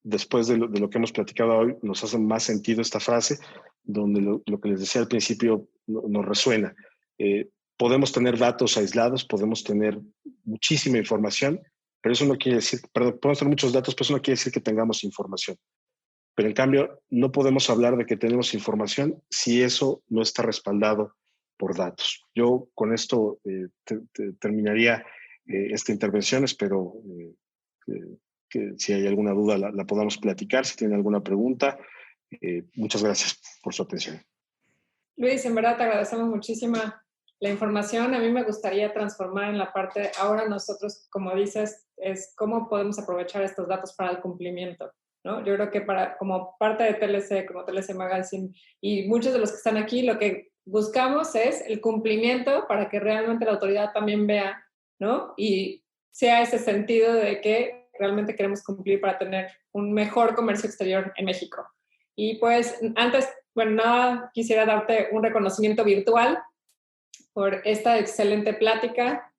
después de lo que hemos platicado hoy, nos hace más sentido esta frase, donde lo que les decía al principio nos resuena. Podemos tener datos aislados, podemos tener muchísima información, pero eso no quiere decir, podemos tener muchos datos, pero eso no quiere decir que tengamos información. Pero en cambio, no podemos hablar de que tenemos información si eso no está respaldado por datos. Yo con esto terminaría esta intervención. Espero que si hay alguna duda la podamos platicar. Si tienen alguna pregunta, muchas gracias por su atención. Luis, en verdad te agradecemos muchísimo la información. A mí me gustaría transformar en la parte, ahora nosotros, como dices, es cómo podemos aprovechar estos datos para el cumplimiento, ¿no? Yo creo que como parte de TLC, como TLC Magazine y muchos de los que están aquí, lo que buscamos es el cumplimiento para que realmente la autoridad también vea, ¿no? Y sea ese sentido de que realmente queremos cumplir para tener un mejor comercio exterior en México. Y pues antes, quisiera darte un reconocimiento virtual por esta excelente plática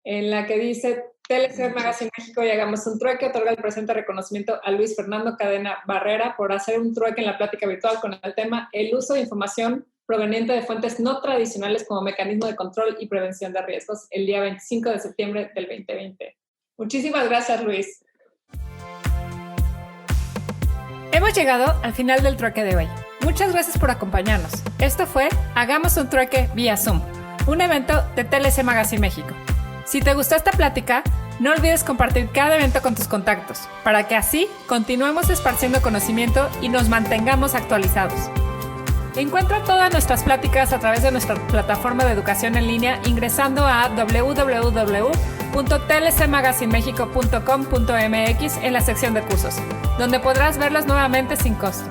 en la que dice TLC Magazine México y Hagamos un Trueque otorga el presente reconocimiento a Luis Fernando Cadena Barrera por hacer un trueque en la plática virtual con el tema el uso de información proveniente de fuentes no tradicionales como mecanismo de control y prevención de riesgos el día 25 de septiembre del 2020. Muchísimas gracias, Luis. Hemos llegado al final del trueque de hoy. Muchas gracias por acompañarnos. Esto fue Hagamos un Trueque vía Zoom, un evento de TLC Magazine México. Si te gustó esta plática, no olvides compartir cada evento con tus contactos, para que así continuemos esparciendo conocimiento y nos mantengamos actualizados. Encuentra todas nuestras pláticas a través de nuestra plataforma de educación en línea ingresando a www.tlcmagazinemexico.com.mx en la sección de cursos, donde podrás verlas nuevamente sin costo.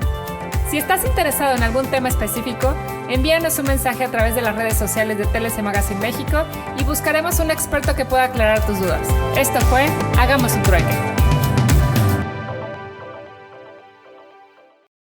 Si estás interesado en algún tema específico, envíanos un mensaje a través de las redes sociales de TLC Magazine México y buscaremos un experto que pueda aclarar tus dudas. Esto fue Hagamos un Trueque.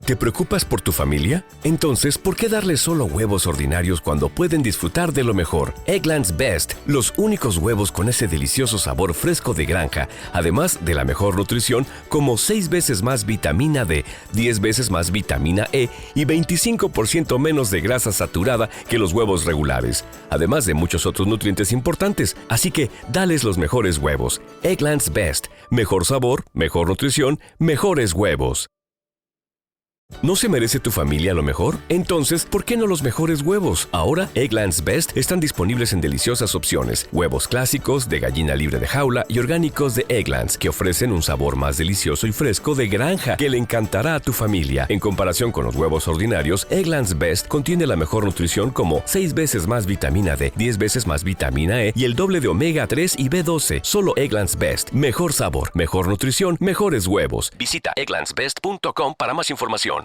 ¿Te preocupas por tu familia? Entonces, ¿por qué darles solo huevos ordinarios cuando pueden disfrutar de lo mejor? Eggland's Best, los únicos huevos con ese delicioso sabor fresco de granja, además de la mejor nutrición, como 6 veces más vitamina D, 10 veces más vitamina E y 25% menos de grasa saturada que los huevos regulares, además de muchos otros nutrientes importantes. Así que, dales los mejores huevos. Eggland's Best, mejor sabor, mejor nutrición, mejores huevos. ¿No se merece tu familia lo mejor? Entonces, ¿por qué no los mejores huevos? Ahora, Eggland's Best están disponibles en deliciosas opciones. Huevos clásicos, de gallina libre de jaula y orgánicos de Eggland's, que ofrecen un sabor más delicioso y fresco de granja que le encantará a tu familia. En comparación con los huevos ordinarios, Eggland's Best contiene la mejor nutrición como 6 veces más vitamina D, 10 veces más vitamina E y el doble de omega 3 y B12. Solo Eggland's Best. Mejor sabor, mejor nutrición, mejores huevos. Visita egglandsbest.com para más información.